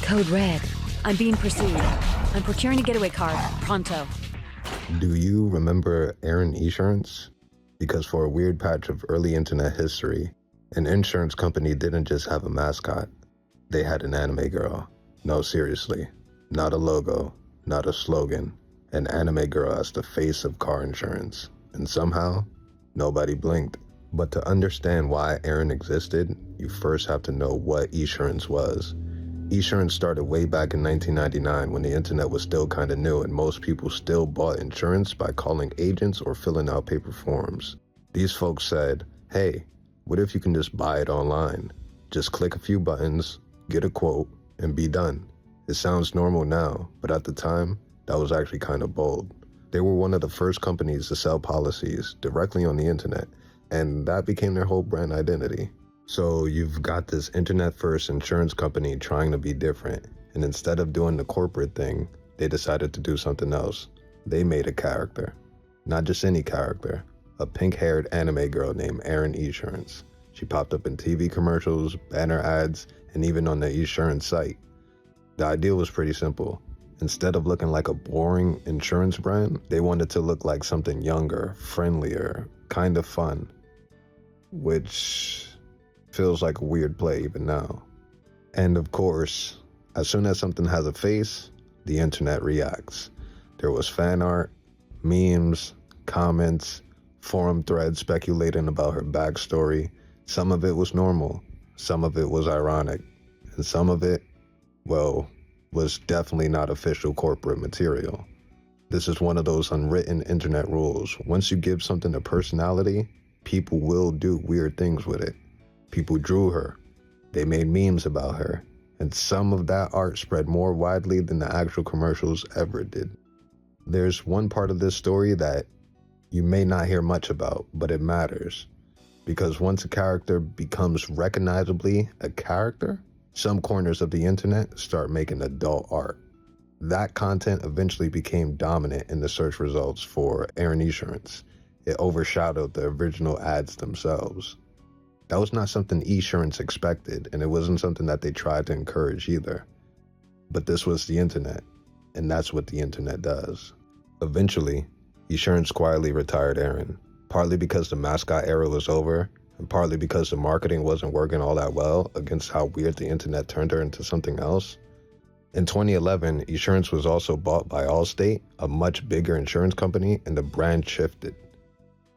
Code Red. I'm being pursued. I'm procuring a getaway car. Pronto. Do you remember Erin Esurance? Because for a weird patch of early internet history, an insurance company didn't just have a mascot. They had an anime girl. No, seriously. Not a logo, not a slogan. An anime girl as the face of car insurance. And somehow, nobody blinked. But to understand why Erin existed, you first have to know what Esurance was. Esurance started way back in 1999 when the internet was still kind of new and most people still bought insurance by calling agents or filling out paper forms. These folks said, hey, what if you can just buy it online? Just click a few buttons, get a quote, and be done. It sounds normal now, but at the time, that was actually kind of bold. They were one of the first companies to sell policies directly on the internet, and that became their whole brand identity. So you've got this internet-first insurance company trying to be different, and instead of doing the corporate thing, they decided to do something else. They made a character. Not just any character. A pink-haired anime girl named Erin Esurance. She popped up in TV commercials, banner ads, and even on the Esurance site. The idea was pretty simple. Instead of looking like a boring insurance brand, they wanted to look like something younger, friendlier, kind of fun. Which feels like a weird play even now. And of course, as soon as something has a face, the internet reacts. There was fan art, memes, comments, forum threads speculating about her backstory. Some of it was normal, some of it was ironic, and some of it, well, was definitely not official corporate material. This is one of those unwritten internet rules. Once you give something a personality, people will do weird things with it. People drew her, they made memes about her, and some of that art spread more widely than the actual commercials ever did. There's one part of this story that you may not hear much about, but it matters. Because once a character becomes recognizably a character, some corners of the internet start making adult art. That content eventually became dominant in the search results for Erin Esurance. It overshadowed the original ads themselves. That was not something Esurance expected, and it wasn't something that they tried to encourage either. But this was the internet, and that's what the internet does. Eventually, Esurance quietly retired Erin, partly because the mascot era was over, and partly because the marketing wasn't working all that well against how weird the internet turned her into something else. In 2011, Esurance was also bought by Allstate, a much bigger insurance company, and the brand shifted.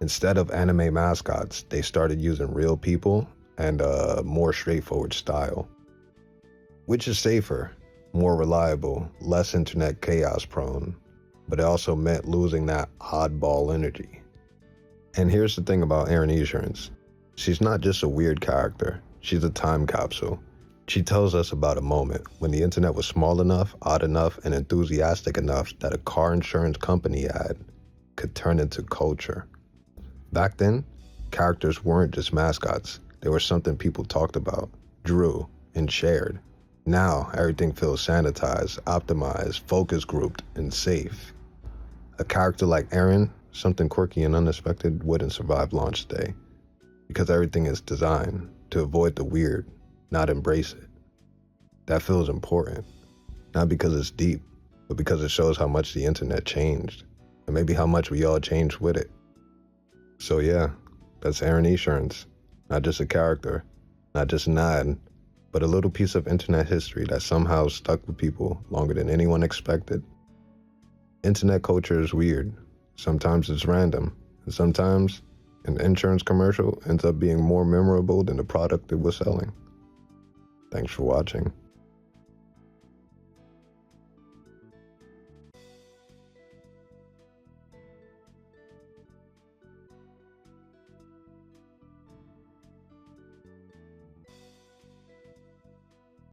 Instead of anime mascots, they started using real people and a more straightforward style. Which is safer, more reliable, less internet chaos prone, but it also meant losing that oddball energy. And here's the thing about Erin Esurance. She's not just a weird character, she's a time capsule. She tells us about a moment when the internet was small enough, odd enough, and enthusiastic enough that a car insurance company ad could turn into culture. Back then, characters weren't just mascots. They were something people talked about, drew, and shared. Now, everything feels sanitized, optimized, focus grouped, and safe. A character like Erin, something quirky and unexpected, wouldn't survive launch day. Because everything is designed to avoid the weird, not embrace it. That feels important. Not because it's deep, but because it shows how much the internet changed, and maybe how much we all changed with it. So yeah, that's Erin Esurance. Not just a character, not just an ad, but a little piece of internet history that somehow stuck with people longer than anyone expected. Internet culture is weird. Sometimes it's random, and sometimes an insurance commercial ends up being more memorable than the product it was selling. Thanks for watching.